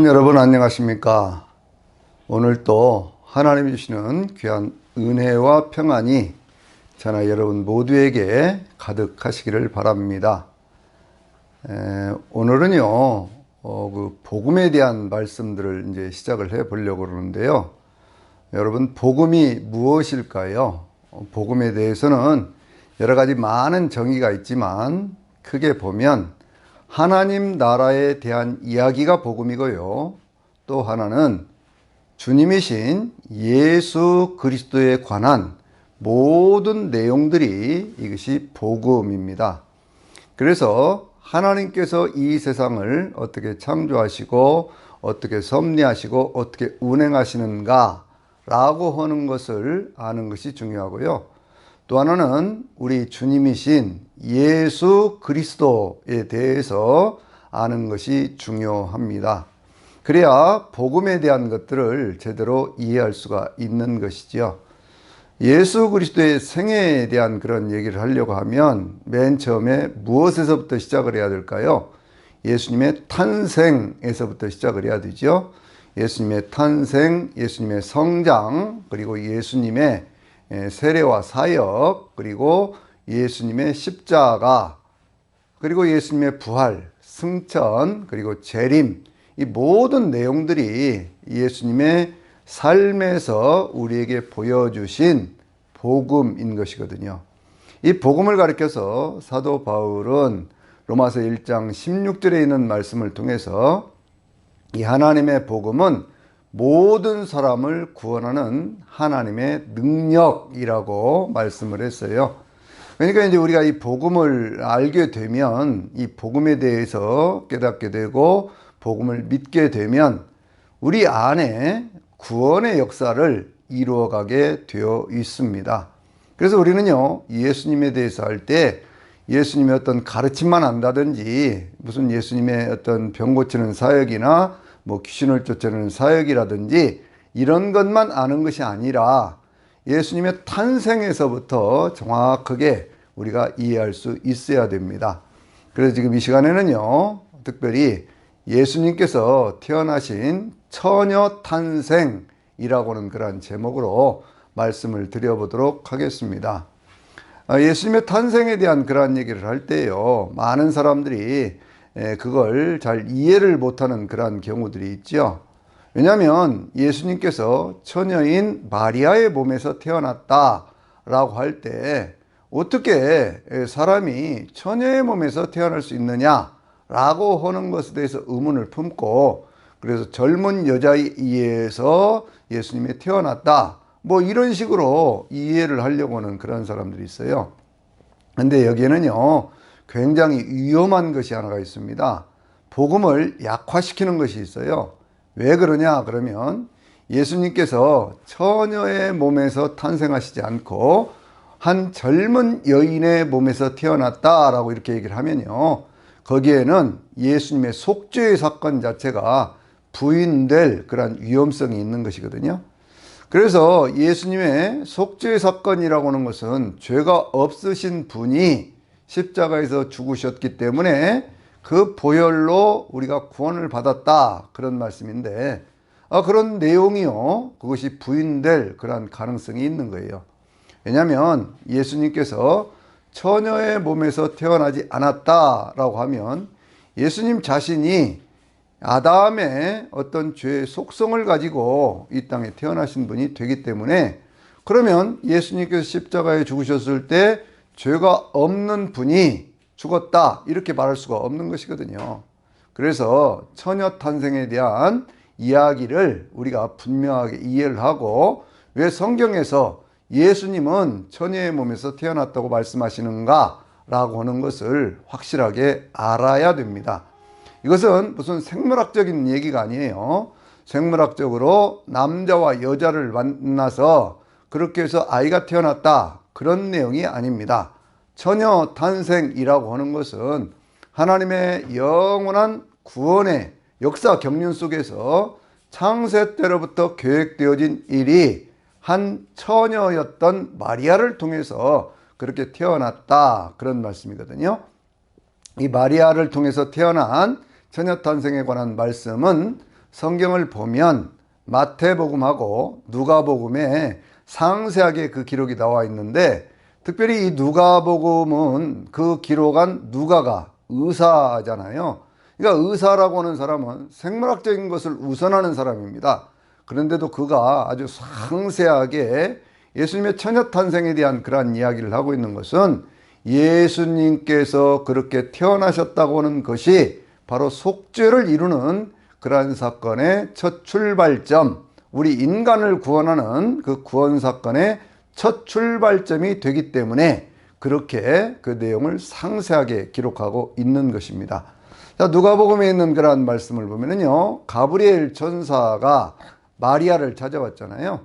여러분 안녕하십니까? 오늘 또 하나님이 주시는 귀한 은혜와 평안이 저나 여러분 모두에게 가득하시기를 바랍니다. 오늘은요, 그 복음에 대한 말씀들을 이제 시작을 해 보려고 그러는데요. 여러분, 복음이 무엇일까요? 복음에 대해서는 여러 가지 많은 정의가 있지만 크게 보면 하나님 나라에 대한 이야기가 복음이고요. 또 하나는 주님이신 예수 그리스도에 관한 모든 내용들이 이것이 복음입니다. 그래서 하나님께서 이 세상을 어떻게 창조하시고 어떻게 섭리하시고 어떻게 운행하시는가 라고 하는 것을 아는 것이 중요하고요. 또 하나는 우리 주님이신 예수 그리스도에 대해서 아는 것이 중요합니다. 그래야 복음에 대한 것들을 제대로 이해할 수가 있는 것이지요. 예수 그리스도의 생애에 대한 그런 얘기를 하려고 하면 맨 처음에 무엇에서부터 시작을 해야 될까요? 예수님의 탄생에서부터 시작을 해야 되죠. 예수님의 탄생, 예수님의 성장, 그리고 예수님의 세례와 사역, 그리고 예수님의 십자가, 그리고 예수님의 부활, 승천, 그리고 재림, 이 모든 내용들이 예수님의 삶에서 우리에게 보여주신 복음인 것이거든요. 이 복음을 가리켜서 사도 바울은 로마서 1장 16절에 있는 말씀을 통해서 이 하나님의 복음은 모든 사람을 구원하는 하나님의 능력이라고 말씀을 했어요. 그러니까 이제 우리가 이 복음을 알게 되면 이 복음에 대해서 깨닫게 되고 복음을 믿게 되면 우리 안에 구원의 역사를 이루어가게 되어 있습니다. 그래서 우리는요, 예수님에 대해서 할 때 예수님의 어떤 가르침만 안다든지 무슨 예수님의 어떤 병 고치는 사역이나 뭐 귀신을 쫓아내는 사역이라든지 이런 것만 아는 것이 아니라 예수님의 탄생에서부터 정확하게 우리가 이해할 수 있어야 됩니다. 그래서 지금 이 시간에는요, 특별히 예수님께서 태어나신 처녀 탄생이라고 하는 그런 제목으로 말씀을 드려보도록 하겠습니다. 예수님의 탄생에 대한 그러한 얘기를 할 때요, 많은 사람들이 그걸 잘 이해를 못하는 그러한 경우들이 있죠. 왜냐하면 예수님께서 처녀인 마리아의 몸에서 태어났다라고 할 때 어떻게 사람이 처녀의 몸에서 태어날 수 있느냐라고 하는 것에 대해서 의문을 품고, 그래서 젊은 여자에 의해서 예수님이 태어났다, 뭐 이런 식으로 이해를 하려고 하는 그런 사람들이 있어요. 근데 여기에는요, 굉장히 위험한 것이 하나가 있습니다. 복음을 약화시키는 것이 있어요. 왜 그러냐 그러면 예수님께서 처녀의 몸에서 탄생하시지 않고 한 젊은 여인의 몸에서 태어났다라고 이렇게 얘기를 하면요, 거기에는 예수님의 속죄의 사건 자체가 부인될 그런 위험성이 있는 것이거든요. 그래서 예수님의 속죄의 사건이라고 하는 것은 죄가 없으신 분이 십자가에서 죽으셨기 때문에 그 보혈로 우리가 구원을 받았다, 그런 말씀인데, 그런 내용이요, 그것이 부인될 그런 가능성이 있는 거예요. 왜냐하면 예수님께서 처녀의 몸에서 태어나지 않았다라고 하면 예수님 자신이 아담의 어떤 죄의 속성을 가지고 이 땅에 태어나신 분이 되기 때문에, 그러면 예수님께서 십자가에 죽으셨을 때 죄가 없는 분이 죽었다 이렇게 말할 수가 없는 것이거든요. 그래서 처녀 탄생에 대한 이야기를 우리가 분명하게 이해를 하고, 왜 성경에서 예수님은 처녀의 몸에서 태어났다고 말씀하시는가 라고 하는 것을 확실하게 알아야 됩니다. 이것은 무슨 생물학적인 얘기가 아니에요. 생물학적으로 남자와 여자를 만나서 그렇게 해서 아이가 태어났다, 그런 내용이 아닙니다. 처녀 탄생이라고 하는 것은 하나님의 영원한 구원의 역사 경륜 속에서 창세 때로부터 계획되어진 일이 한 처녀였던 마리아를 통해서 그렇게 태어났다, 그런 말씀이거든요. 이 마리아를 통해서 태어난 처녀 탄생에 관한 말씀은 성경을 보면 마태복음하고 누가복음에 상세하게 그 기록이 나와 있는데, 특별히 이 누가복음은 그 기록한 누가가 의사잖아요. 그러니까 의사라고 하는 사람은 생물학적인 것을 우선하는 사람입니다. 그런데도 그가 아주 상세하게 예수님의 처녀 탄생에 대한 그러한 이야기를 하고 있는 것은 예수님께서 그렇게 태어나셨다고 하는 것이 바로 속죄를 이루는 그러한 사건의 첫 출발점, 우리 인간을 구원하는 그 구원 사건의 첫 출발점이 되기 때문에 그렇게 그 내용을 상세하게 기록하고 있는 것입니다. 자, 누가복음에 있는 그러한 말씀을 보면은요, 가브리엘 천사가 마리아를 찾아왔잖아요.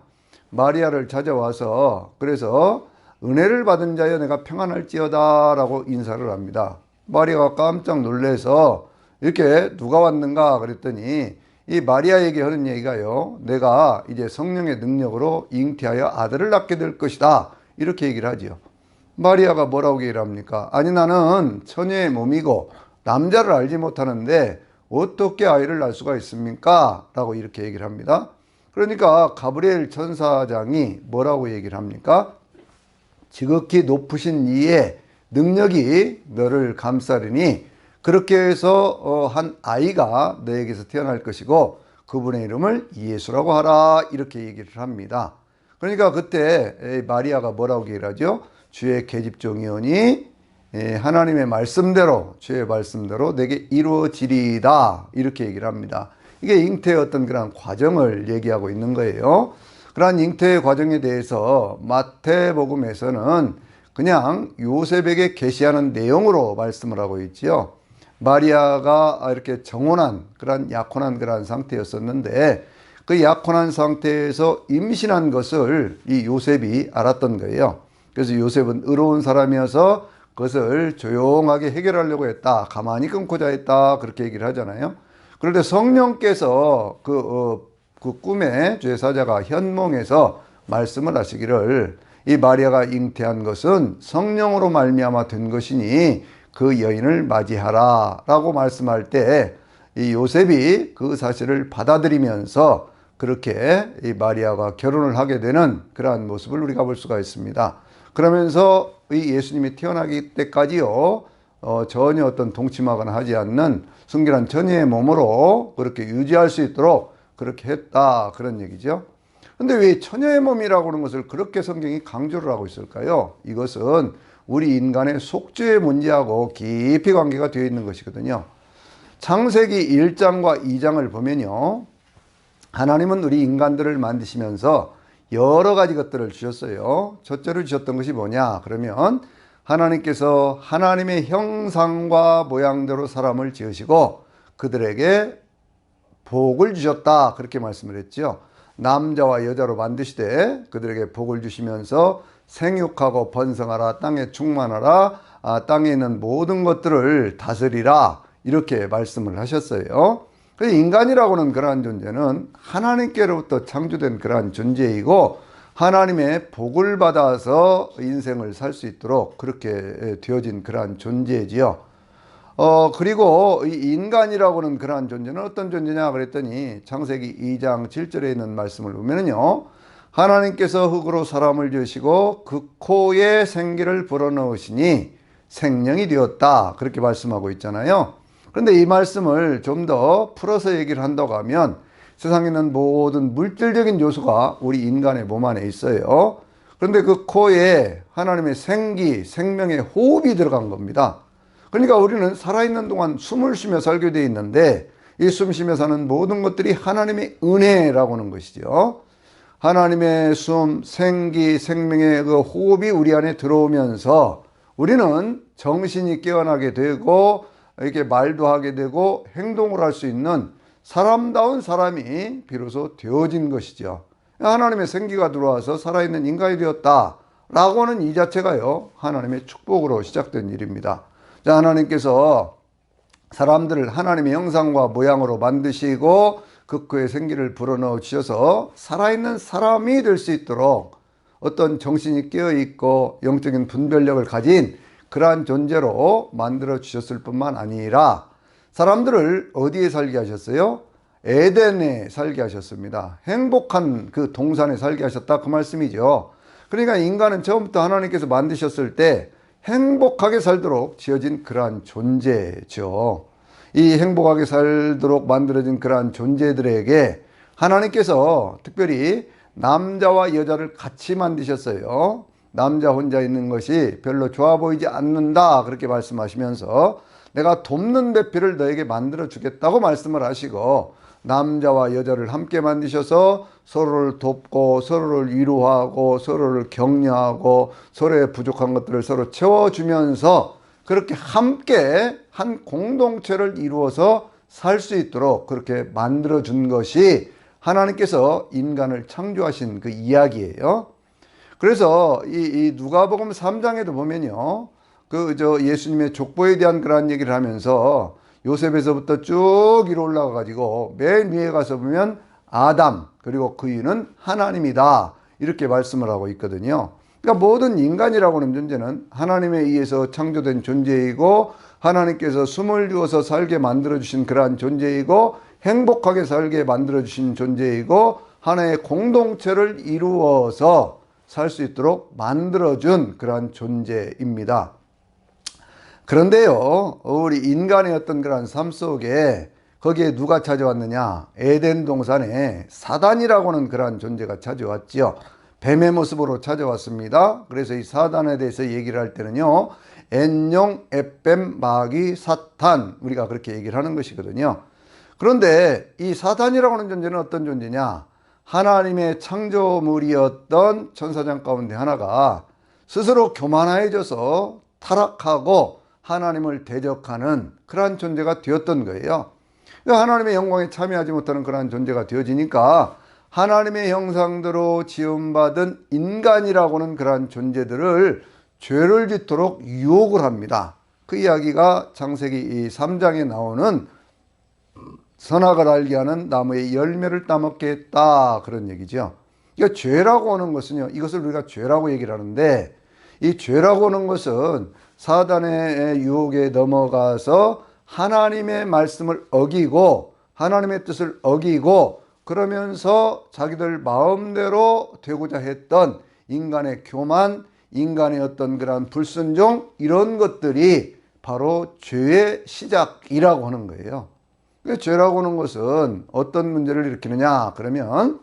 마리아를 찾아와서 그래서 은혜를 받은 자여 내가 평안할지어다 라고 인사를 합니다. 마리아가 깜짝 놀라서 이렇게 누가 왔는가 그랬더니 이 마리아에게 하는 얘기가요, 내가 이제 성령의 능력으로 잉태하여 아들을 낳게 될 것이다, 이렇게 얘기를 하지요. 마리아가 뭐라고 얘기를 합니까? 아니, 나는 처녀의 몸이고 남자를 알지 못하는데 어떻게 아이를 낳을 수가 있습니까? 라고 이렇게 얘기를 합니다. 그러니까 가브리엘 천사장이 뭐라고 얘기를 합니까? 지극히 높으신 이의 능력이 너를 감싸리니 그렇게 해서 한 아이가 너에게서 태어날 것이고 그분의 이름을 예수라고 하라, 이렇게 얘기를 합니다. 그러니까 그때 마리아가 뭐라고 얘기를 하죠? 주의 계집종이오니 하나님의 말씀대로, 주의 말씀대로 내게 이루어지리이다, 이렇게 얘기를 합니다. 이게 잉태의 어떤 그런 과정을 얘기하고 있는 거예요. 그러한 잉태의 과정에 대해서 마태복음에서는 그냥 요셉에게 계시하는 내용으로 말씀을 하고 있지요. 마리아가 이렇게 정혼한 그런 약혼한 그런 상태였었는데 그 약혼한 상태에서 임신한 것을 이 요셉이 알았던 거예요. 그래서 요셉은 의로운 사람이어서 그것을 조용하게 해결하려고 했다, 가만히 끊고자 했다, 그렇게 얘기를 하잖아요. 그런데 성령께서 그 꿈에 주의 사자가 현몽에서 말씀을 하시기를 이 마리아가 잉태한 것은 성령으로 말미암아 된 것이니 그 여인을 맞이하라 라고 말씀할 때 이 요셉이 그 사실을 받아들이면서 그렇게 이 마리아가 결혼을 하게 되는 그러한 모습을 우리가 볼 수가 있습니다. 그러면서 이 예수님이 태어나기 때까지요, 전혀 어떤 동침하거나 하지 않는 순결한 처녀의 몸으로 그렇게 유지할 수 있도록 그렇게 했다, 그런 얘기죠. 근데 왜 처녀의 몸이라고 하는 것을 그렇게 성경이 강조를 하고 있을까요? 이것은 우리 인간의 속죄의 문제하고 깊이 관계가 되어 있는 것이거든요. 창세기 1장과 2장을 보면요, 하나님은 우리 인간들을 만드시면서 여러 가지 것들을 주셨어요. 첫째로 주셨던 것이 뭐냐 그러면 하나님께서 하나님의 형상과 모양대로 사람을 지으시고 그들에게 복을 주셨다, 그렇게 말씀을 했죠. 남자와 여자로 만드시되 그들에게 복을 주시면서 생육하고 번성하라, 땅에 충만하라, 땅에 있는 모든 것들을 다스리라, 이렇게 말씀을 하셨어요. 인간이라고는 그러한 존재는 하나님께로부터 창조된 그러한 존재이고 하나님의 복을 받아서 인생을 살 수 있도록 그렇게 되어진 그러한 존재지요. 그리고 이 인간이라고는 그러한 존재는 어떤 존재냐 그랬더니 창세기 2장 7절에 있는 말씀을 보면요, 하나님께서 흙으로 사람을 지으시고 그 코에 생기를 불어넣으시니 생명이 되었다, 그렇게 말씀하고 있잖아요. 그런데 이 말씀을 좀 더 풀어서 얘기를 한다고 하면 세상에 있는 모든 물질적인 요소가 우리 인간의 몸 안에 있어요. 그런데 그 코에 하나님의 생기, 생명의 호흡이 들어간 겁니다. 그러니까 우리는 살아있는 동안 숨을 쉬며 살게 되어 있는데 이 숨 쉬며 사는 모든 것들이 하나님의 은혜라고 하는 것이죠. 하나님의 숨, 생기, 생명의 그 호흡이 우리 안에 들어오면서 우리는 정신이 깨어나게 되고 이렇게 말도 하게 되고 행동을 할 수 있는 사람다운 사람이 비로소 되어진 것이죠. 하나님의 생기가 들어와서 살아있는 인간이 되었다 라고 하는 이 자체가요, 하나님의 축복으로 시작된 일입니다. 자, 하나님께서 사람들을 하나님의 형상과 모양으로 만드시고 그 코에 생기를 불어넣어 주셔서 살아있는 사람이 될 수 있도록 어떤 정신이 깨어있고 영적인 분별력을 가진 그러한 존재로 만들어 주셨을 뿐만 아니라 사람들을 어디에 살게 하셨어요? 에덴에 살게 하셨습니다. 행복한 그 동산에 살게 하셨다, 그 말씀이죠. 그러니까 인간은 처음부터 하나님께서 만드셨을 때 행복하게 살도록 지어진 그러한 존재죠. 이 행복하게 살도록 만들어진 그러한 존재들에게 하나님께서 특별히 남자와 여자를 같이 만드셨어요. 남자 혼자 있는 것이 별로 좋아 보이지 않는다, 그렇게 말씀하시면서 내가 돕는 배필을 너에게 만들어 주겠다고 말씀을 하시고, 남자와 여자를 함께 만드셔서 서로를 돕고 서로를 위로하고 서로를 격려하고 서로의 부족한 것들을 서로 채워주면서 그렇게 함께 한 공동체를 이루어서 살 수 있도록 그렇게 만들어 준 것이 하나님께서 인간을 창조하신 그 이야기예요. 그래서 이 누가복음 3장에도 보면요, 예수님의 족보에 대한 그러한 얘기를 하면서 요셉에서부터 쭉 위로 올라가 가지고 맨 위에 가서 보면 아담, 그리고 그 이유는 하나님이다, 이렇게 말씀을 하고 있거든요. 그러니까 모든 인간이라고 하는 존재는 하나님에 의해서 창조된 존재이고, 하나님께서 숨을 주어서 살게 만들어 주신 그러한 존재이고, 행복하게 살게 만들어 주신 존재이고, 하나의 공동체를 이루어서 살 수 있도록 만들어 준 그러한 존재입니다. 그런데요, 우리 인간의 어떤 그런 삶 속에 거기에 누가 찾아왔느냐? 에덴 동산에 사단이라고 하는 그러한 존재가 찾아왔지요. 뱀의 모습으로 찾아왔습니다. 그래서 이 사단에 대해서 얘기를 할 때는요, 엔용, 에뱀, 마귀, 사탄, 우리가 그렇게 얘기를 하는 것이거든요. 그런데 이 사단이라고 하는 존재는 어떤 존재냐? 하나님의 창조물이었던 천사장 가운데 하나가 스스로 교만해져서 타락하고 하나님을 대적하는 그러한 존재가 되었던 거예요. 하나님의 영광에 참여하지 못하는 그러한 존재가 되어지니까 하나님의 형상대로 지음받은 인간이라고 하는 그러한 존재들을 죄를 짓도록 유혹을 합니다. 그 이야기가 창세기 3장에 나오는 선악을 알게 하는 나무의 열매를 따먹게 했다, 그런 얘기죠. 그러니까 죄라고 하는 것은요, 이것을 우리가 죄라고 얘기를 하는데, 이 죄라고 하는 것은 사단의 유혹에 넘어가서 하나님의 말씀을 어기고 하나님의 뜻을 어기고 그러면서 자기들 마음대로 되고자 했던 인간의 교만, 인간의 어떤 그런 불순종, 이런 것들이 바로 죄의 시작이라고 하는 거예요. 죄라고 하는 것은 어떤 문제를 일으키느냐 그러면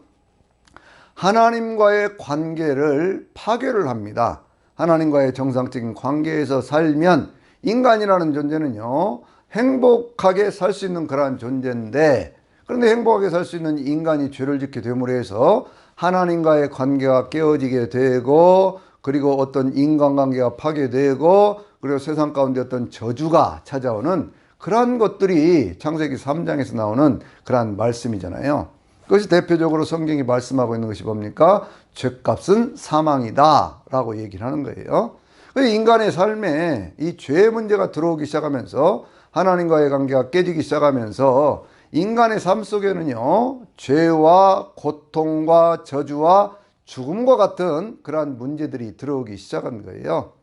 하나님과의 관계를 파괴를 합니다. 하나님과의 정상적인 관계에서 살면 인간이라는 존재는요, 행복하게 살 수 있는 그러한 존재인데, 그런데 행복하게 살 수 있는 인간이 죄를 짓게 됨으로 해서 하나님과의 관계가 깨어지게 되고, 그리고 어떤 인간관계가 파괴되고, 그리고 세상 가운데 어떤 저주가 찾아오는 그러한 것들이 창세기 3장에서 나오는 그러한 말씀이잖아요. 그것이 대표적으로 성경이 말씀하고 있는 것이 뭡니까? 죄값은 사망이다 라고 얘기를 하는 거예요. 인간의 삶에 이 죄의 문제가 들어오기 시작하면서 하나님과의 관계가 깨지기 시작하면서 인간의 삶 속에는요, 죄와 고통과 저주와 죽음과 같은 그러한 문제들이 들어오기 시작한 거예요.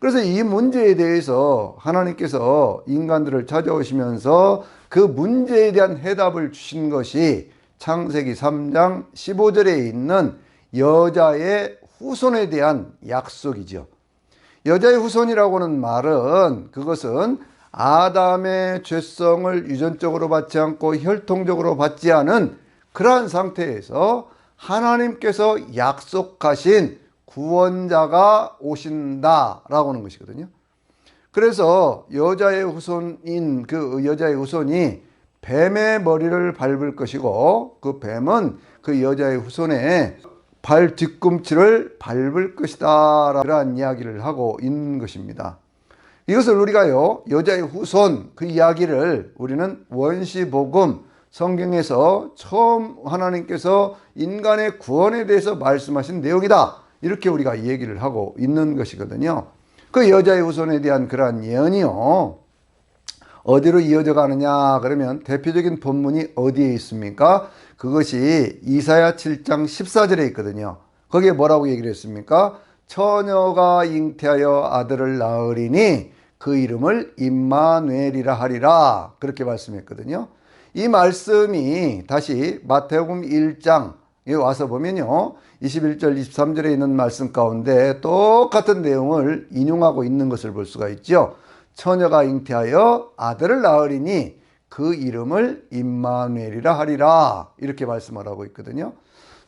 그래서 이 문제에 대해서 하나님께서 인간들을 찾아오시면서 그 문제에 대한 해답을 주신 것이 창세기 3장 15절에 있는 여자의 후손에 대한 약속이죠. 여자의 후손이라고 하는 말은, 그것은 아담의 죄성을 유전적으로 받지 않고 혈통적으로 받지 않은 그러한 상태에서 하나님께서 약속하신 구원자가 오신다라고 하는 것이거든요. 그래서 여자의 후손인 그 여자의 후손이 뱀의 머리를 밟을 것이고, 그 뱀은 그 여자의 후손의 발 뒤꿈치를 밟을 것이다, 그러한 이야기를 하고 있는 것입니다. 이것을 우리가요, 여자의 후손, 그 이야기를 우리는 원시복음, 성경에서 처음 하나님께서 인간의 구원에 대해서 말씀하신 내용이다, 이렇게 우리가 얘기를 하고 있는 것이거든요. 그 여자의 후손에 대한 그러한 예언이요, 어디로 이어져 가느냐 그러면 대표적인 본문이 어디에 있습니까? 그것이 이사야 7장 14절에 있거든요. 거기에 뭐라고 얘기를 했습니까? 처녀가 잉태하여 아들을 낳으리니 그 이름을 임마누엘이라 하리라, 그렇게 말씀했거든요. 이 말씀이 다시 마태복음 1장에 와서 보면요, 21절 23절에 있는 말씀 가운데 똑같은 내용을 인용하고 있는 것을 볼 수가 있죠. 처녀가 잉태하여 아들을 낳으리니 그 이름을 임마누엘이라 하리라, 이렇게 말씀을 하고 있거든요.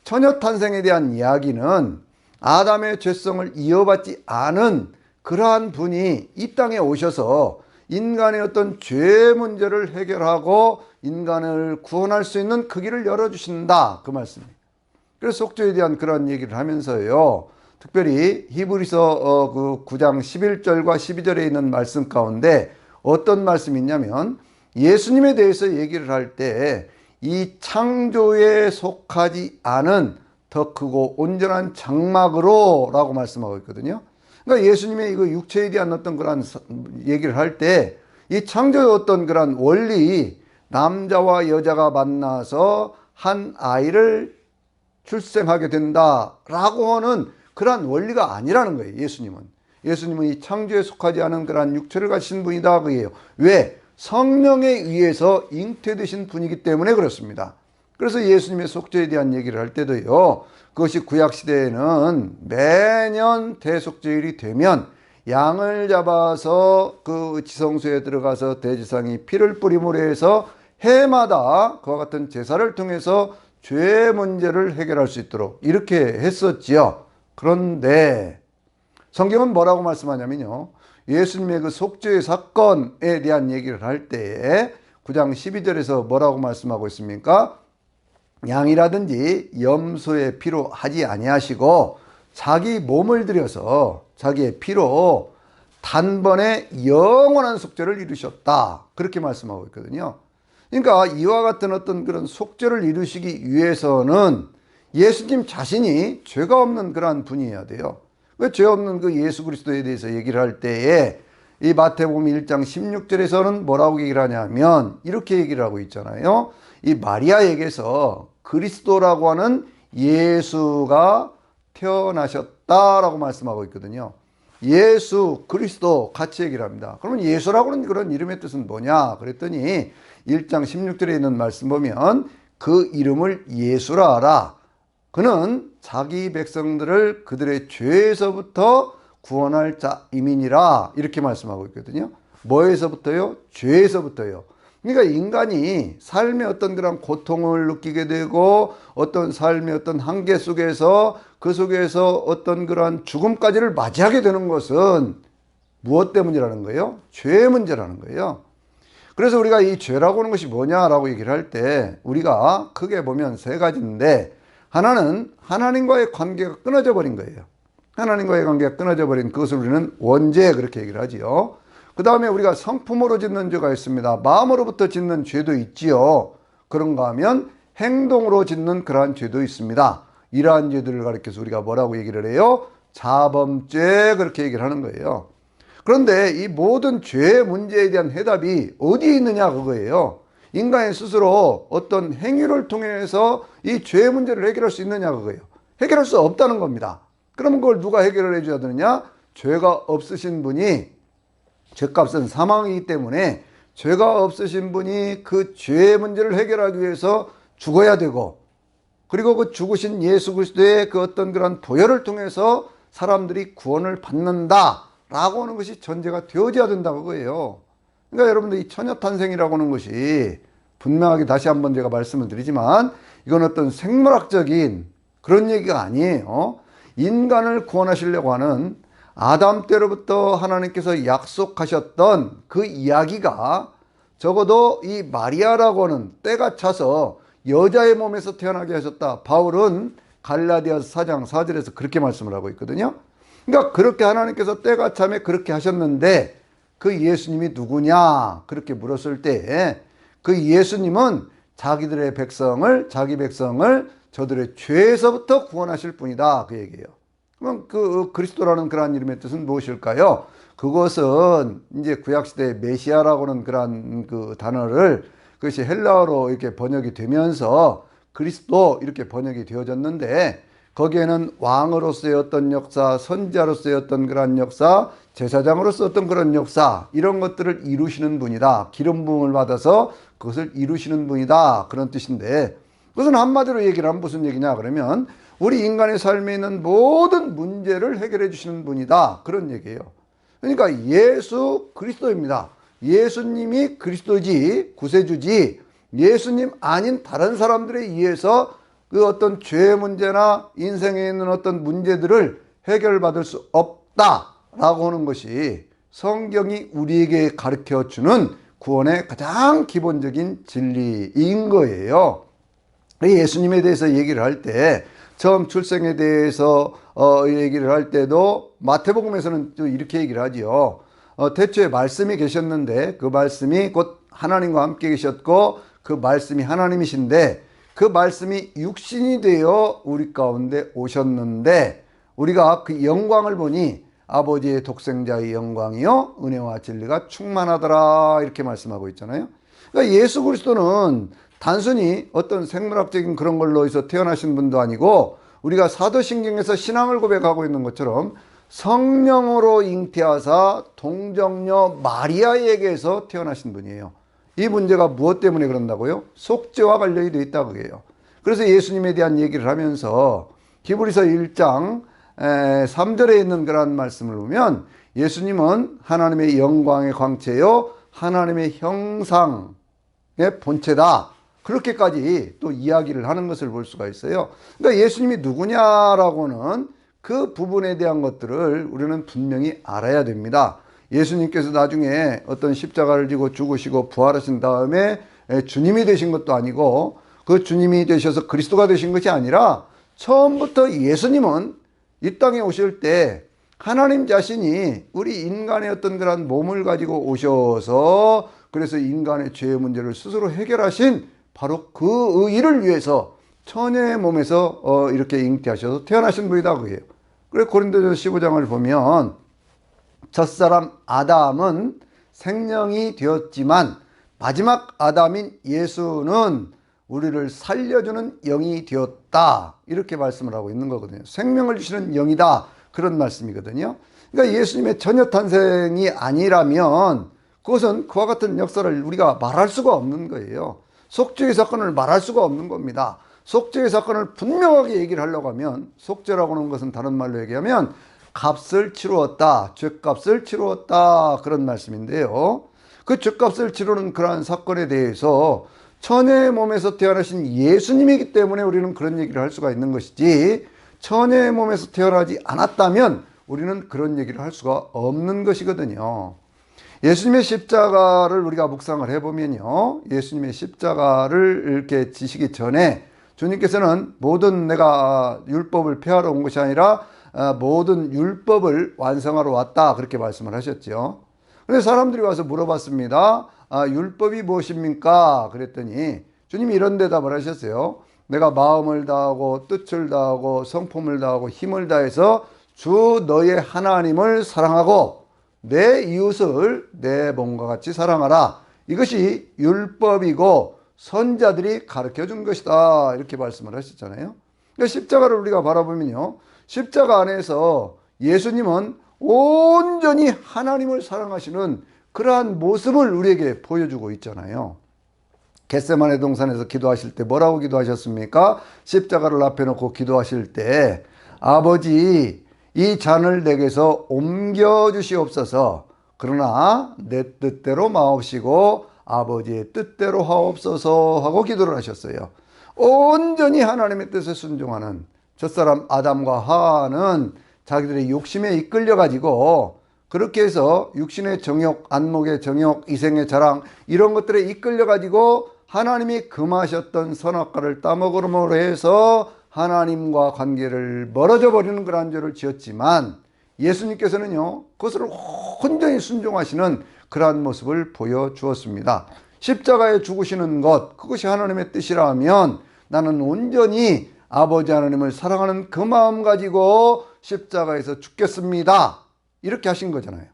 처녀 탄생에 대한 이야기는 아담의 죄성을 이어받지 않은 그러한 분이 이 땅에 오셔서 인간의 어떤 죄 문제를 해결하고 인간을 구원할 수 있는 그 길을 열어주신다, 그 말씀입니다. 그래서 속죄에 대한 그런 얘기를 하면서요, 특별히 히브리서 그 9장 11절과 12절에 있는 말씀 가운데 어떤 말씀이 있냐면, 예수님에 대해서 얘기를 할 때 이 창조에 속하지 않은 더 크고 온전한 장막으로 라고 말씀하고 있거든요. 그러니까 예수님의 이거 육체에 대한 어떤 그런 얘기를 할 때 이 창조의 어떤 그런 원리, 남자와 여자가 만나서 한 아이를 출생하게 된다라고 하는 그러한 원리가 아니라는 거예요. 예수님은 이 창조에 속하지 않은 그러한 육체를 가진 분이다, 그예요. 왜? 성령에 의해서 잉태되신 분이기 때문에 그렇습니다. 그래서 예수님의 속죄에 대한 얘기를 할 때도요, 그것이 구약시대에는 매년 대속죄일이 되면 양을 잡아서 그 지성소에 들어가서 대제사장이 피를 뿌림으로 해서 해마다 그와 같은 제사를 통해서 죄 문제를 해결할 수 있도록 이렇게 했었지요. 그런데 성경은 뭐라고 말씀하냐면요, 예수님의 그 속죄의 사건에 대한 얘기를 할 때에 9장 12절에서 뭐라고 말씀하고 있습니까? 양이라든지 염소의 피로 하지 아니하시고 자기 몸을 들여서 자기의 피로 단번에 영원한 속죄를 이루셨다, 그렇게 말씀하고 있거든요. 그러니까 이와 같은 어떤 그런 속죄를 이루시기 위해서는 예수님 자신이 죄가 없는 그러한 분이어야 돼요. 왜 죄 없는 그 예수 그리스도에 대해서 얘기를 할 때에 이 마태복음 1장 16절에서는 뭐라고 얘기를 하냐면 이렇게 얘기를 하고 있잖아요. 이 마리아에게서 그리스도라고 하는 예수가 태어나셨다라고 말씀하고 있거든요. 예수, 그리스도 같이 얘기를 합니다. 그러면 예수라고 하는 그런 이름의 뜻은 뭐냐 그랬더니 1장 16절에 있는 말씀 보면 그 이름을 예수라 하라. 그는 자기 백성들을 그들의 죄에서부터 구원할 자임이니라, 이렇게 말씀하고 있거든요. 뭐에서부터요? 죄에서부터요. 그러니까 인간이 삶의 어떤 그런 고통을 느끼게 되고 어떤 삶의 어떤 한계 속에서 그 속에서 어떤 그런 죽음까지를 맞이하게 되는 것은 무엇 때문이라는 거예요? 죄의 문제라는 거예요. 그래서 우리가 이 죄라고 하는 것이 뭐냐라고 얘기를 할 때 우리가 크게 보면 세 가지인데, 하나는 하나님과의 관계가 끊어져 버린 거예요. 하나님과의 관계가 끊어져 버린 그것을 우리는 원죄, 그렇게 얘기를 하지요. 그 다음에 우리가 성품으로 짓는 죄가 있습니다. 마음으로부터 짓는 죄도 있지요. 그런가 하면 행동으로 짓는 그러한 죄도 있습니다. 이러한 죄들을 가리켜서 우리가 뭐라고 얘기를 해요? 자범죄, 그렇게 얘기를 하는 거예요. 그런데 이 모든 죄의 문제에 대한 해답이 어디에 있느냐, 그거예요. 인간이 스스로 어떤 행위를 통해서 이 죄의 문제를 해결할 수 있느냐, 그거예요. 해결할 수 없다는 겁니다. 그러면 그걸 누가 해결을 해줘야 되느냐? 죄가 없으신 분이, 죄값은 사망이기 때문에 죄가 없으신 분이 그 죄의 문제를 해결하기 위해서 죽어야 되고, 그리고 그 죽으신 예수 그리스도의 그 어떤 그런 보혈을 통해서 사람들이 구원을 받는다라고 하는 것이 전제가 되어져야 된다고 그거예요. 그러니까 여러분들 이 처녀탄생이라고 하는 것이 분명하게 다시 한번 제가 말씀을 드리지만 이건 어떤 생물학적인 그런 얘기가 아니에요. 인간을 구원하시려고 하는 아담 때로부터 하나님께서 약속하셨던 그 이야기가 적어도 이 마리아라고 하는 때가 차서 여자의 몸에서 태어나게 하셨다. 바울은 갈라디아서 4장 4절에서 그렇게 말씀을 하고 있거든요. 그러니까 그렇게 하나님께서 때가 참에 그렇게 하셨는데 그 예수님이 누구냐 그렇게 물었을 때 그 예수님은 자기 백성을 저들의 죄에서부터 구원하실 분이다, 그 얘기예요. 그럼 그 그리스도라는 그러한 이름의 뜻은 무엇일까요? 그것은 이제 구약시대의 메시아라고 하는 그러한 그 단어를, 그것이 헬라어로 이렇게 번역이 되면서 그리스도 이렇게 번역이 되어졌는데, 거기에는 왕으로서의 어떤 역사, 선지자로서의 어떤 그러한 역사, 제사장으로서 어떤 그런 역사, 이런 것들을 이루시는 분이다. 기름 부음을 받아서 그것을 이루시는 분이다. 그런 뜻인데, 그것은 한마디로 얘기를 하면 무슨 얘기냐 그러면 우리 인간의 삶에 있는 모든 문제를 해결해 주시는 분이다. 그런 얘기예요. 그러니까 예수 그리스도입니다. 예수님이 그리스도지, 구세주지, 예수님 아닌 다른 사람들에 의해서 그 어떤 죄 문제나 인생에 있는 어떤 문제들을 해결받을 수 없다라고 하는 것이 성경이 우리에게 가르쳐 주는 구원의 가장 기본적인 진리인 거예요. 예수님에 대해서 얘기를 할 때, 처음 출생에 대해서 얘기를 할 때도 마태복음에서는 또 이렇게 얘기를 하지요. 태초에 말씀이 계셨는데 그 말씀이 곧 하나님과 함께 계셨고 그 말씀이 하나님이신데 그 말씀이 육신이 되어 우리 가운데 오셨는데 우리가 그 영광을 보니 아버지의 독생자의 영광이요 은혜와 진리가 충만하더라, 이렇게 말씀하고 있잖아요. 그러니까 예수 그리스도는 단순히 어떤 생물학적인 그런 걸로 해서 태어나신 분도 아니고, 우리가 사도신경에서 신앙을 고백하고 있는 것처럼 성령으로 잉태하사 동정녀 마리아에게서 태어나신 분이에요. 이 문제가 무엇 때문에 그런다고요? 속죄와 관련이 되어 있다고 해요. 그래서 예수님에 대한 얘기를 하면서 히브리서 1장 3절에 있는 그런 말씀을 보면 예수님은 하나님의 영광의 광채요 하나님의 형상의 본체다, 그렇게까지 또 이야기를 하는 것을 볼 수가 있어요. 그러니까 예수님이 누구냐라고는 그 부분에 대한 것들을 우리는 분명히 알아야 됩니다. 예수님께서 나중에 어떤 십자가를 지고 죽으시고 부활하신 다음에 주님이 되신 것도 아니고, 그 주님이 되셔서 그리스도가 되신 것이 아니라 처음부터 예수님은 이 땅에 오실 때 하나님 자신이 우리 인간의 어떤 그런 몸을 가지고 오셔서 그래서 인간의 죄의 문제를 스스로 해결하신 바로 그 일을 위해서 처녀의 몸에서 이렇게 잉태하셔서 태어나신 분이다 그게요. 그래서 고린도전서 15장을 보면 첫사람 아담은 생명이 되었지만 마지막 아담인 예수는 우리를 살려주는 영이 되었다, 이렇게 말씀을 하고 있는 거거든요. 생명을 주시는 영이다, 그런 말씀이거든요. 그러니까 예수님의 처녀 탄생이 아니라면 그것은 그와 같은 역사를 우리가 말할 수가 없는 거예요. 속죄의 사건을 말할 수가 없는 겁니다. 속죄의 사건을 분명하게 얘기를 하려고 하면, 속죄라고 하는 것은 다른 말로 얘기하면 값을 치루었다, 죄값을 치루었다, 그런 말씀인데요. 그 죄값을 치르는 그러한 사건에 대해서 처녀의 몸에서 태어나신 예수님이기 때문에 우리는 그런 얘기를 할 수가 있는 것이지, 처녀의 몸에서 태어나지 않았다면 우리는 그런 얘기를 할 수가 없는 것이거든요. 예수님의 십자가를 우리가 묵상을 해보면요, 예수님의 십자가를 이렇게 지시기 전에 주님께서는 모든 내가 율법을 폐하러 온 것이 아니라 모든 율법을 완성하러 왔다, 그렇게 말씀을 하셨죠. 그래서 사람들이 와서 물어봤습니다. 율법이 무엇입니까? 그랬더니 주님이 이런 대답을 하셨어요. 내가 마음을 다하고 뜻을 다하고 성품을 다하고 힘을 다해서 주 너의 하나님을 사랑하고 내 이웃을 내 몸과 같이 사랑하라. 이것이 율법이고 선자들이 가르쳐 준 것이다, 이렇게 말씀을 하셨잖아요. 그러니까 십자가를 우리가 바라보면요, 십자가 안에서 예수님은 온전히 하나님을 사랑하시는 그러한 모습을 우리에게 보여주고 있잖아요. 겟세마네 동산에서 기도하실 때 뭐라고 기도하셨습니까? 십자가를 앞에 놓고 기도하실 때 아버지 이 잔을 내게서 옮겨주시옵소서, 그러나 내 뜻대로 마옵시고 아버지의 뜻대로 하옵소서 하고 기도를 하셨어요. 온전히 하나님의 뜻에 순종하는 첫사람 아담과 하와는 자기들의 욕심에 이끌려 가지고 그렇게 해서 육신의 정욕, 안목의 정욕, 이생의 자랑, 이런 것들에 이끌려 가지고 하나님이 금하셨던 선악과를 따먹음으로 해서 하나님과 관계를 멀어져 버리는 그런 죄를 지었지만, 예수님께서는요 그것을 온전히 순종하시는 그러한 모습을 보여주었습니다. 십자가에 죽으시는 것, 그것이 하나님의 뜻이라면 나는 온전히 아버지 하나님을 사랑하는 그 마음 가지고 십자가에서 죽겠습니다, 이렇게 하신 거잖아요.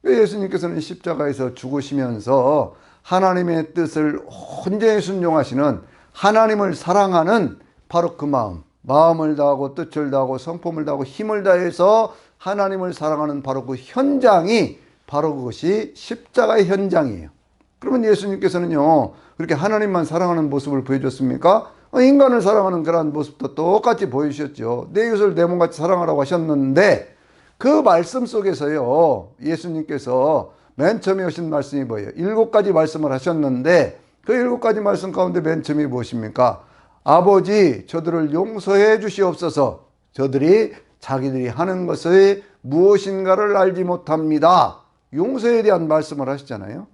예수님께서는 십자가에서 죽으시면서 하나님의 뜻을 온전히 순종하시는, 하나님을 사랑하는 바로 그 마음, 마음을 다하고 뜻을 다하고 성품을 다하고 힘을 다해서 하나님을 사랑하는 바로 그 현장이 바로 그것이 십자가의 현장이에요. 그러면 예수님께서는요, 그렇게 하나님만 사랑하는 모습을 보여줬습니까? 인간을 사랑하는 그런 모습도 똑같이 보여주셨죠. 내 이웃을 내 몸같이 사랑하라고 하셨는데, 그 말씀 속에서요, 예수님께서 맨 처음에 하신 말씀이 뭐예요? 7가지 말씀을 하셨는데, 그 7가지 말씀 가운데 맨 처음이 무엇입니까? 아버지, 저들을 용서해 주시옵소서. 저들이 자기들이 하는 것이 무엇인가를 알지 못합니다. 용서에 대한 말씀을 하시잖아요.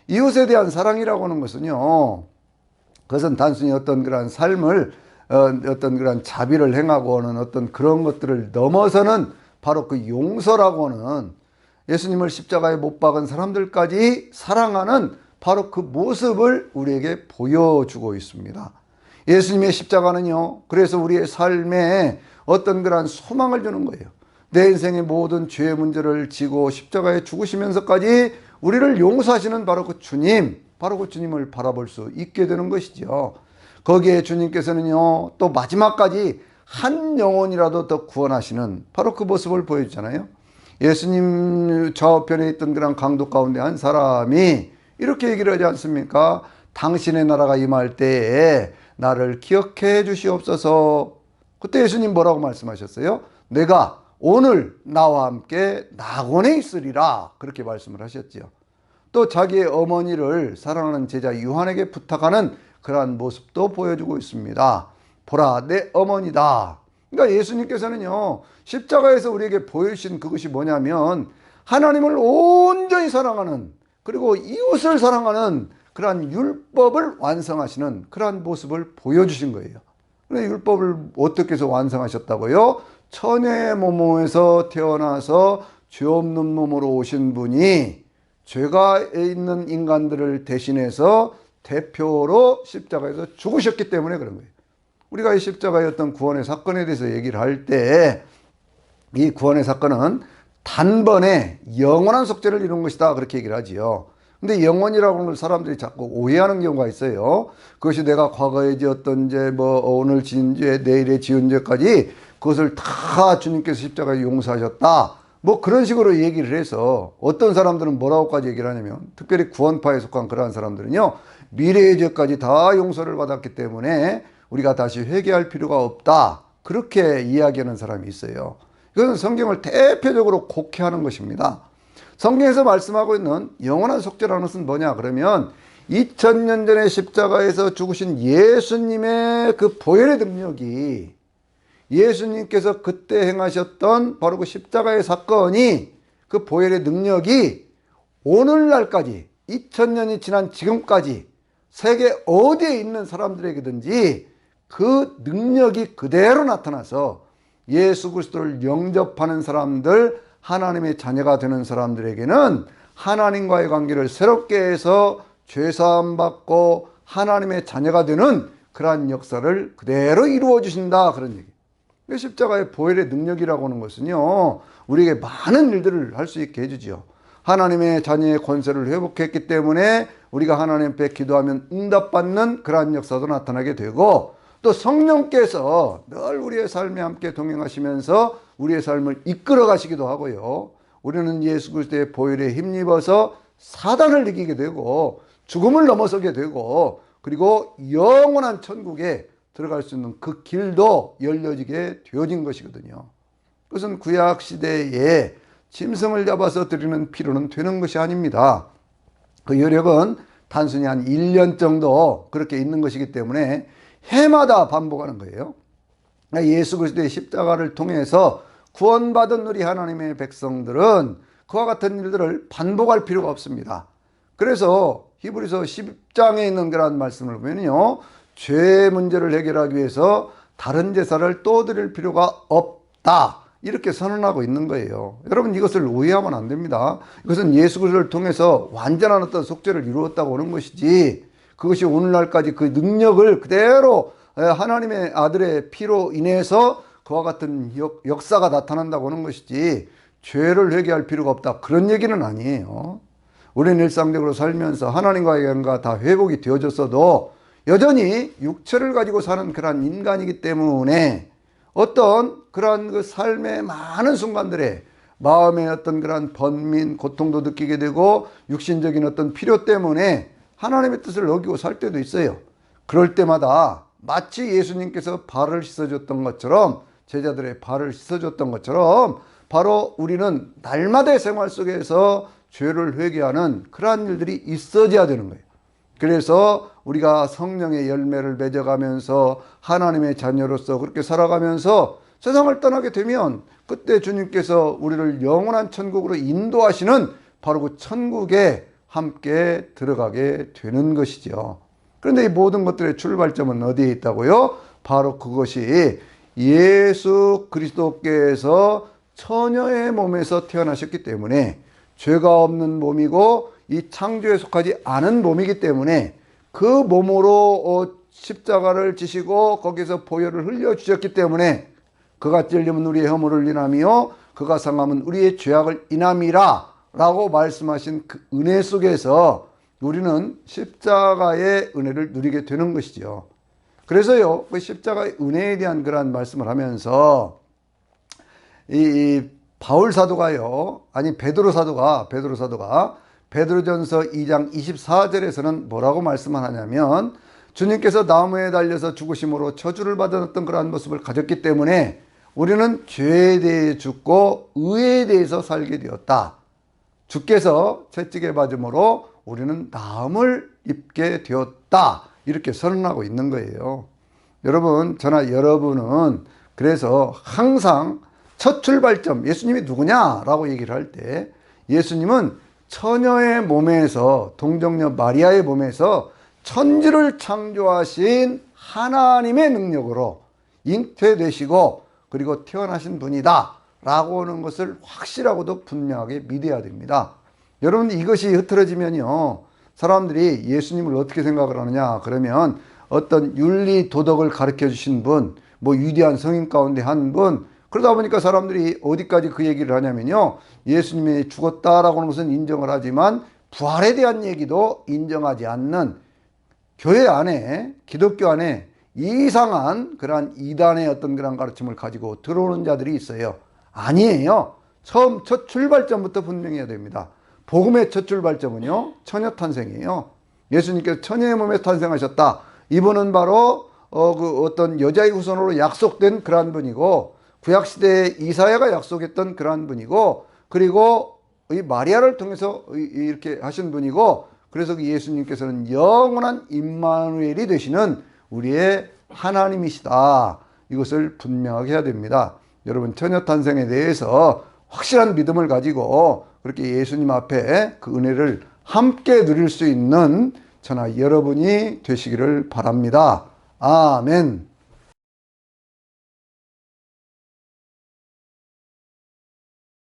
이웃에 대한 사랑이라고 하는 것은요, 그것은 단순히 어떤 그런 삶을 어떤 그런 자비를 행하고 하는 어떤 그런 것들을 넘어서는 바로 그 용서라고 하는, 예수님을 십자가에 못 박은 사람들까지 사랑하는 바로 그 모습을 우리에게 보여주고 있습니다. 예수님의 십자가는요, 그래서 우리의 삶에 어떤 그런 소망을 주는 거예요. 내 인생의 모든 죄의 문제를 지고 십자가에 죽으시면서까지 우리를 용서하시는 바로 그 주님, 바로 그 주님을 바라볼 수 있게 되는 것이죠. 거기에 주님께서는요, 또 마지막까지 한 영혼이라도 더 구원하시는 바로 그 모습을 보여주잖아요. 예수님 좌우편에 있던 그런 강도 가운데 한 사람이 이렇게 얘기를 하지 않습니까? 당신의 나라가 임할 때에 나를 기억해 주시옵소서. 그때 예수님 뭐라고 말씀하셨어요? 내가 오늘 나와 함께 낙원에 있으리라, 그렇게 말씀을 하셨지요. 또 자기의 어머니를 사랑하는 제자 요한에게 부탁하는 그러한 모습도 보여주고 있습니다. 보라, 내 어머니다. 그러니까 예수님께서는요, 십자가에서 우리에게 보여주신 그것이 뭐냐면 하나님을 온전히 사랑하는, 그리고 이웃을 사랑하는 그러한 율법을 완성하시는 그러한 모습을 보여주신 거예요. 그런데 율법을 어떻게 해서 완성하셨다고요? 처녀의 몸에서 태어나서 죄 없는 몸으로 오신 분이 죄가 있는 인간들을 대신해서 대표로 십자가에서 죽으셨기 때문에 그런 거예요. 우리가 이 십자가의 어떤 구원의 사건에 대해서 얘기를 할 때, 이 구원의 사건은 단번에 영원한 속죄를 이룬 것이다, 그렇게 얘기를 하지요. 근데 영원이라고 하는 걸 사람들이 자꾸 오해하는 경우가 있어요. 그것이 내가 과거에 지었던 죄, 오늘 지은 죄, 내일에 지은 죄까지 그것을 다 주님께서 십자가에 용서하셨다, 그런 식으로 얘기를 해서 어떤 사람들은 뭐라고까지 얘기를 하냐면, 특별히 구원파에 속한 그러한 사람들은요, 미래의 죄까지 다 용서를 받았기 때문에 우리가 다시 회개할 필요가 없다, 그렇게 이야기하는 사람이 있어요. 이것은 성경을 대표적으로 곡해하는 것입니다. 성경에서 말씀하고 있는 영원한 속죄라는 것은 뭐냐 그러면, 2000년 전에 십자가에서 죽으신 예수님의 그 보혈의 능력이, 예수님께서 그때 행하셨던 바로 그 십자가의 사건이, 그 보혈의 능력이 오늘날까지 2000년이 지난 지금까지 세계 어디에 있는 사람들에게든지 그 능력이 그대로 나타나서 예수 그리스도를 영접하는 사람들, 하나님의 자녀가 되는 사람들에게는 하나님과의 관계를 새롭게 해서 죄사함 받고 하나님의 자녀가 되는 그러한 역사를 그대로 이루어 주신다, 그런 얘기. 십자가의 보혈의 능력이라고 하는 것은요, 우리에게 많은 일들을 할 수 있게 해주지요. 하나님의 자녀의 권세를 회복했기 때문에 우리가 하나님 앞에 기도하면 응답받는 그러한 역사도 나타나게 되고, 또 성령께서 늘 우리의 삶에 함께 동행하시면서 우리의 삶을 이끌어 가시기도 하고요. 우리는 예수 그리스도의 보혈에 힘입어서 사단을 이기게 되고 죽음을 넘어서게 되고, 그리고 영원한 천국에 들어갈 수 있는 그 길도 열려지게 되어진 것이거든요. 그것은 구약 시대에 짐승을 잡아서 드리는 피로는 되는 것이 아닙니다. 그 여력은 단순히 한 1년 정도 그렇게 있는 것이기 때문에 해마다 반복하는 거예요. 예수 그리스도의 십자가를 통해서 구원받은 우리 하나님의 백성들은 그와 같은 일들을 반복할 필요가 없습니다. 그래서 히브리서 10장에 있는 그런 말씀을 보면요, 죄 문제를 해결하기 위해서 다른 제사를 또 드릴 필요가 없다, 이렇게 선언하고 있는 거예요. 여러분, 이것을 오해하면 안 됩니다. 이것은 예수 그리스도를 통해서 완전한 어떤 속죄를 이루었다고 하는 것이지, 그것이 오늘날까지 그 능력을 그대로 하나님의 아들의 피로 인해서 그와 같은 역사가 나타난다고 하는 것이지, 죄를 회개할 필요가 없다, 그런 얘기는 아니에요. 우리는 일상적으로 살면서 하나님과의 관계가 다 회복이 되어졌어도 여전히 육체를 가지고 사는 그러한 인간이기 때문에 어떤 그러한 그 삶의 많은 순간들에 마음의 어떤 그런 번민, 고통도 느끼게 되고 육신적인 어떤 필요 때문에 하나님의 뜻을 어기고 살 때도 있어요. 그럴 때마다 마치 예수님께서 발을 씻어줬던 것처럼, 제자들의 발을 씻어줬던 것처럼 바로 우리는 날마다의 생활 속에서 죄를 회개하는 그러한 일들이 있어져야 되는 거예요. 그래서 우리가 성령의 열매를 맺어가면서 하나님의 자녀로서 그렇게 살아가면서 세상을 떠나게 되면 그때 주님께서 우리를 영원한 천국으로 인도하시는 바로 그 천국에 함께 들어가게 되는 것이죠. 그런데 이 모든 것들의 출발점은 어디에 있다고요? 바로 그것이 예수 그리스도께서 처녀의 몸에서 태어나셨기 때문에, 죄가 없는 몸이고 이 창조에 속하지 않은 몸이기 때문에 그 몸으로 십자가를 지시고 거기서 보혈을 흘려주셨기 때문에, 그가 찔림은 우리의 허물을 인하며 그가 상함은 우리의 죄악을 인함이라 라고 말씀하신 그 은혜 속에서 우리는 십자가의 은혜를 누리게 되는 것이죠. 그래서요, 그 십자가의 은혜에 대한 그러한 말씀을 하면서 이 바울 사도가요, 아니 베드로 사도가 베드로전서 2장 24절에서는 뭐라고 말씀을 하냐면, 주님께서 나무에 달려서 죽으심으로 저주를 받았던 그러한 모습을 가졌기 때문에 우리는 죄에 대해 죽고 의에 대해서 살게 되었다. 주께서 채찍에 맞음으로 우리는 나음을 입게 되었다. 이렇게 선언하고 있는 거예요. 여러분, 저나 여러분은 그래서 항상 첫 출발점, 예수님이 누구냐라고 얘기를 할 때, 예수님은 처녀의 몸에서, 동정녀 마리아의 몸에서 천지를 창조하신 하나님의 능력으로 잉태되시고 그리고 태어나신 분이다 라고 하는 것을 확실하고도 분명하게 믿어야 됩니다. 여러분, 이것이 흐트러지면요, 사람들이 예수님을 어떻게 생각을 하느냐 그러면 어떤 윤리 도덕을 가르쳐 주신 분, 뭐 위대한 성인 가운데 한 분, 그러다 보니까 사람들이 어디까지 그 얘기를 하냐면요, 예수님이 죽었다라고 하는 것은 인정을 하지만 부활에 대한 얘기도 인정하지 않는, 교회 안에, 기독교 안에 이상한 그러한 이단의 어떤 그런 가르침을 가지고 들어오는 자들이 있어요. 아니에요. 첫 출발점부터 분명해야 됩니다. 복음의 첫 출발점은요, 처녀 탄생이에요. 예수님께서 처녀의 몸에 탄생하셨다. 이분은 바로 그 어떤 여자의 후손으로 약속된 그러한 분이고, 구약시대에 이사야가 약속했던 그러한 분이고, 그리고 이 마리아를 통해서 이렇게 하신 분이고, 그래서 그 예수님께서는 영원한 임마누엘이 되시는 우리의 하나님이시다. 이것을 분명하게 해야 됩니다. 여러분, 처녀 탄생에 대해서 확실한 믿음을 가지고 그렇게 예수님 앞에 그 은혜를 함께 누릴 수 있는 저나 여러분이 되시기를 바랍니다. 아멘.